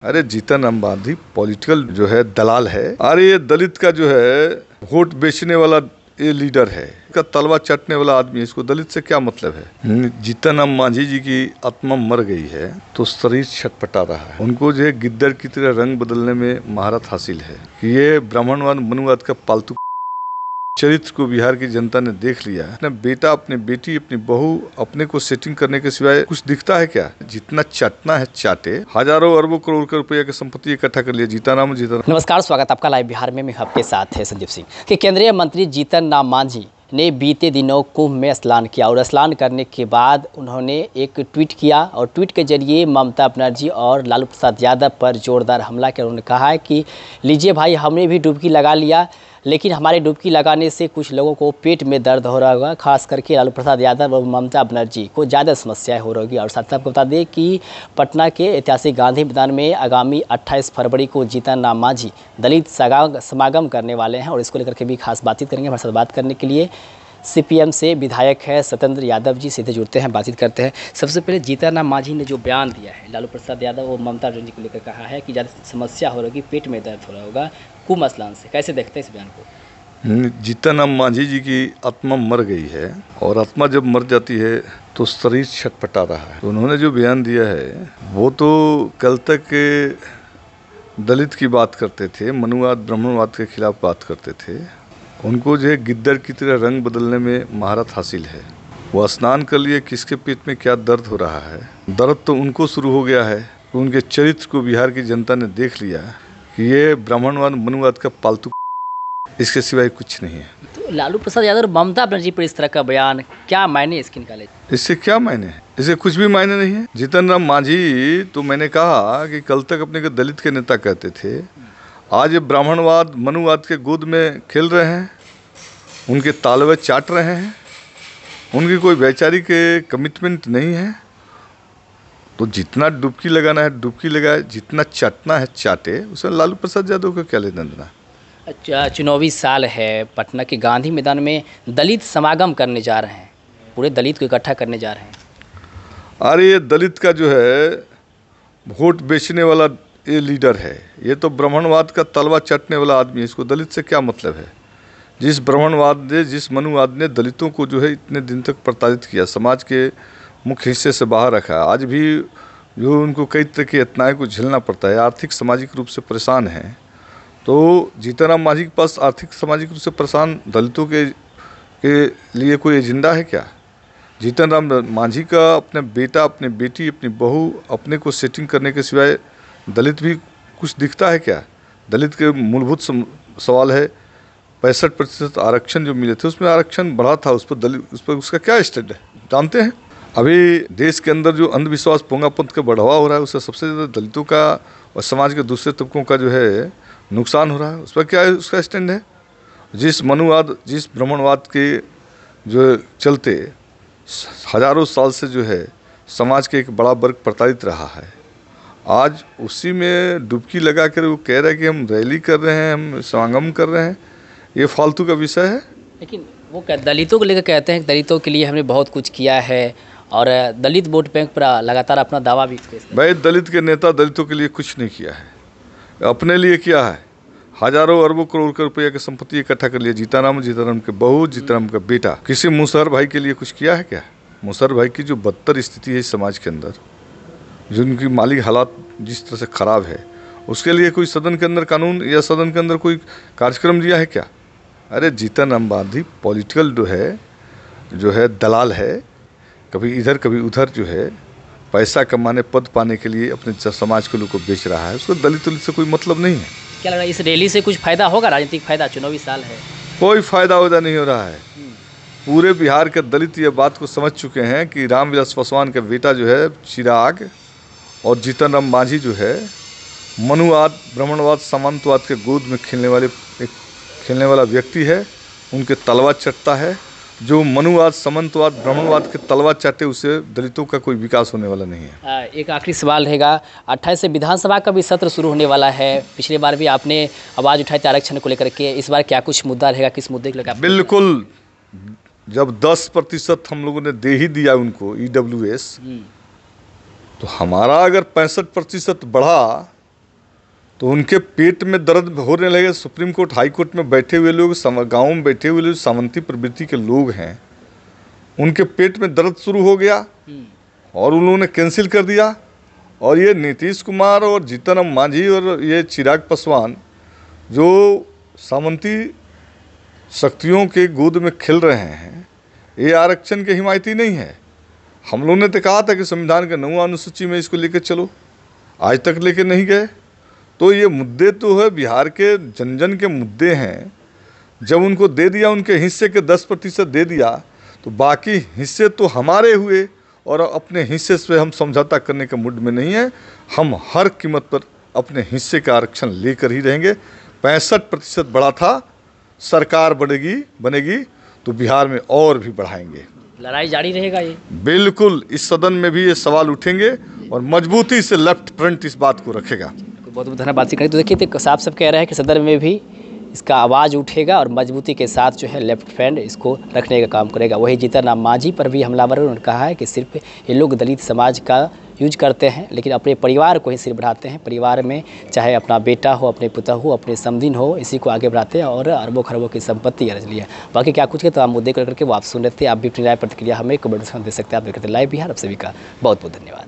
अरे जीतन राम मांझी पॉलिटिकल जो है दलाल है। अरे ये दलित का जो है वोट बेचने वाला ये लीडर है, का तलवा चाटने वाला आदमी है। इसको दलित से क्या मतलब है? जीतन राम मांझी जी की आत्मा मर गई है तो शरीर छटपटा रहा है। उनको जो है गिद्दड़ की तरह रंग बदलने में महारत हासिल है कि ये ब्राह्मणवाद मनुवाद का पालतू चरित्र को बिहार की जनता ने देख लिया है। अपना बेटा, अपनी बेटी, अपनी बहू, अपने को सेटिंग करने के सिवाय कुछ दिखता है क्या? जितना चाटना है चाटे। हजारों अरबों करोड़ रुपए की संपत्ति इकट्ठा कर लिया। जीतन। नमस्कार, स्वागत आपका लाइव बिहार में। मैं आपके साथ है संजीव सिंह। कि केंद्रीय मंत्री जीतन राम मांझी ने बीते दिनों कुंभ में स्नान किया और स्नान करने के बाद उन्होंने एक ट्वीट किया और ट्वीट के जरिए ममता बनर्जी और लालू प्रसाद यादव पर जोरदार हमला किया। उन्होंने कहा है कि लीजिए भाई, हमने भी डुबकी लगा लिया, लेकिन हमारे डुबकी लगाने से कुछ लोगों को पेट में दर्द हो रहा होगा, खास करके लालू प्रसाद यादव और ममता बनर्जी को ज़्यादा समस्याएं हो रही होगी। और साथ ही आपको बता दें कि पटना के ऐतिहासिक गांधी मैदान में आगामी 28 फरवरी को जीतन राम मांझी दलित समागम करने वाले हैं और इसको लेकर के भी खास बातचीत करेंगे। हमारे साथ बात करने के लिए सीपीएम से विधायक है सत्येंद्र यादव जी सीधे जुड़ते हैं, बातचीत करते हैं। सबसे पहले जीतन राम मांझी ने जो बयान दिया है लालू प्रसाद यादव और ममता बनर्जी को लेकर, कहा है कि ज़्यादा समस्या हो रही, पेट में दर्द हो रहा होगा कुंभ स्नान से, कैसे देखते हैं इस बयान को? जीतन राम मांझी जी की आत्मा मर गई है और आत्मा जब मर जाती है तो शरीर छटपटा रहा है। तो उन्होंने जो बयान दिया है वो तो कल तक के दलित की बात करते थे, मनुवाद ब्राह्मणवाद के खिलाफ बात करते थे। उनको जो है गिद्दड़ की तरह रंग बदलने में महारत हासिल है। वो स्नान कर लिए, किसके पेट में क्या दर्द हो रहा है। दर्द तो उनको शुरू हो गया है। उनके चरित्र को बिहार की जनता ने देख लिया कि ये ब्राह्मणवाद मनुवाद का पालतू, इसके सिवाय कुछ नहीं है। तो लालू प्रसाद यादव और ममता बनर्जी पर इस तरह का बयान, क्या मायने इसके निकाले? इससे क्या मायने है? इससे कुछ भी मायने नहीं है। जीतन राम मांझी तो मैंने कहा कि कल तक अपने को दलित के नेता कहते थे, आज ये ब्राह्मणवाद मनुवाद के गोद में खेल रहे हैं, उनके तालवे चाट रहे हैं। उनकी कोई वैचारिक कमिटमेंट नहीं है। तो जितना डुबकी लगाना है डुबकी लगाए, जितना चाटना है चाटे। उसमें लालू प्रसाद यादव को क्या लेना देना? अच्छा, चुनावी साल है, पटना के गांधी मैदान में दलित समागम करने जा रहे हैं, पूरे दलित को इकट्ठा करने जा रहे हैं। अरे ये दलित का जो है वोट बेचने वाला ये लीडर है। ये तो ब्राह्मणवाद का तलवा चाटने वाला आदमी है। इसको दलित से क्या मतलब है? जिस ब्राह्मणवाद ने, जिस मनुवाद ने दलितों को जो है इतने दिन तक प्रताड़ित किया, समाज के मुख्य हिस्से से बाहर रखा, आज भी जो उनको कई तरह की यातनाएं को झेलना पड़ता है, आर्थिक सामाजिक रूप से परेशान हैं। तो जीतन राम मांझी के पास आर्थिक सामाजिक रूप से परेशान दलितों के लिए कोई एजेंडा है क्या? जीतन राम मांझी का अपने बेटा, अपनी बेटी, अपनी बहू, अपने को सेटिंग करने के सिवाय दलित भी कुछ दिखता है क्या? दलित के मूलभूत सवाल है 65% आरक्षण जो मिले थे, उसमें आरक्षण बढ़ा था, उस पर दलित, उस पर उसका क्या स्टैंड है जानते हैं? अभी देश के अंदर जो अंधविश्वास पोंगापंथ का बढ़ावा हो रहा है, उससे सबसे ज़्यादा दलितों का और समाज के दूसरे तबकों का जो है नुकसान हो रहा है। उस पर क्या है उसका स्टैंड है? जिस मनुवाद, जिस ब्राह्मणवाद के जो चलते हजारों साल से जो है समाज के एक बड़ा वर्ग प्रताड़ित रहा है, आज उसी में डुबकी लगा कर वो कह रहा है कि हम रैली कर रहे हैं, हम समागम कर रहे हैं। ये फालतू का विषय है। लेकिन वो दलितों को लेकर कहते हैं कि दलितों के लिए हमने बहुत कुछ किया है और दलित वोट बैंक पर लगातार अपना दावा भी। भाई, दलित के नेता दलितों के लिए कुछ नहीं किया है, अपने लिए किया है। हजारों अरबों करोड़ रुपए की संपत्ति इकट्ठा कर लिया। जीतन राम के बहू, जीतन राम का बेटा। किसी मुसहर भाई के लिए कुछ किया है क्या? मुसहर भाई की जो बदतर स्थिति है इस समाज के अंदर, जो उनकी माली हालात जिस तरह से खराब है, उसके लिए कोई सदन के अंदर कानून या सदन के अंदर कोई कार्यक्रम दिया है क्या? अरे जीतन राम मांझी पॉलिटिकल जो है दलाल है। कभी इधर कभी उधर जो है पैसा कमाने, पद पाने के लिए अपने समाज के लोग को बेच रहा है। उसको दलित से कोई मतलब नहीं है। क्या लग रहा है इस रैली से कुछ फायदा होगा, राजनीतिक फायदा? चुनावी साल है, कोई फायदा नहीं हो रहा है। पूरे बिहार के दलित ये बात को समझ चुके हैं कि रामविलास पासवान का बेटा जो है चिराग और जीतन राम मांझी जो है मनुवाद ब्राह्मणवाद सामंतवाद के गोद में खेलने वाला व्यक्ति है। उनके तलवा चटता है। जो मनुवाद सामंतवाद ब्राह्मणवाद के तलवा चाटे, उससे दलितों का कोई विकास होने वाला नहीं है। एक आखिरी सवाल रहेगा, 28 से विधानसभा का भी सत्र शुरू होने वाला है। पिछली बार भी आपने आवाज़ उठाई थी आरक्षण को लेकर के, इस बार क्या कुछ मुद्दा रहेगा? किस मुद्दे को लेकर? बिल्कुल, जब 10% हम लोगों ने दे ही दिया उनको EWS, तो हमारा अगर 65% बढ़ा तो उनके पेट में दर्द होने लगे। सुप्रीम कोर्ट, हाई कोर्ट में बैठे हुए लोग, गाँव में बैठे हुए लोग, सामंती प्रवृत्ति के लोग हैं, उनके पेट में दर्द शुरू हो गया और उन्होंने कैंसिल कर दिया। और ये नीतीश कुमार और जीतन राम मांझी और ये चिराग पासवान जो सामंती शक्तियों के गोद में खेल रहे हैं, ये आरक्षण के हिमायती नहीं है। हम लोगों ने तो कहा था कि संविधान के 9वां अनुसूची में इसको लेकर चलो, आज तक लेके नहीं गए। तो ये मुद्दे तो है बिहार के जन जन के मुद्दे हैं। जब उनको दे दिया, उनके हिस्से के 10% दे दिया, तो बाकी हिस्से तो हमारे हुए और अपने हिस्से से हम समझौता करने के मूड में नहीं है। हम हर कीमत पर अपने हिस्से का आरक्षण लेकर ही रहेंगे। 65% बढ़ा था, सरकार बनेगी तो बिहार में और भी बढ़ाएंगे। लड़ाई जारी रहेगा ये? बिल्कुल, इस सदन में भी ये सवाल उठेंगे और मजबूती से लेफ्ट फ्रंट इस बात को रखेगा। बहुत बहुत धन्यवाद बातचीत करें। तो देखिए, तो साफ साफ कह रहा है कि सदन में भी इसका आवाज़ उठेगा और मजबूती के साथ जो है लेफ्ट फ्रंट इसको रखने का काम करेगा। वही जीतन राम मांझी पर भी हमलावर उन्होंने कहा है कि सिर्फ ये लोग दलित समाज का यूज करते हैं, लेकिन अपने परिवार को ही सिर्फ बढ़ाते हैं। परिवार में चाहे अपना बेटा हो, अपने पुता हो, अपने समधिन हो, इसी को आगे बढ़ाते हैं और अरबों खरबों की संपत्ति अर्ज लिया। बाकी क्या कुछ के तमाम मुद्दे को लेकर के वो आप सुन रहे थे। आप भी अपनी राय प्रतिक्रिया हमें कमेंट में दे सकते हैं। आप देखते हैं लाइव बिहार। आप सभी का बहुत बहुत धन्यवाद।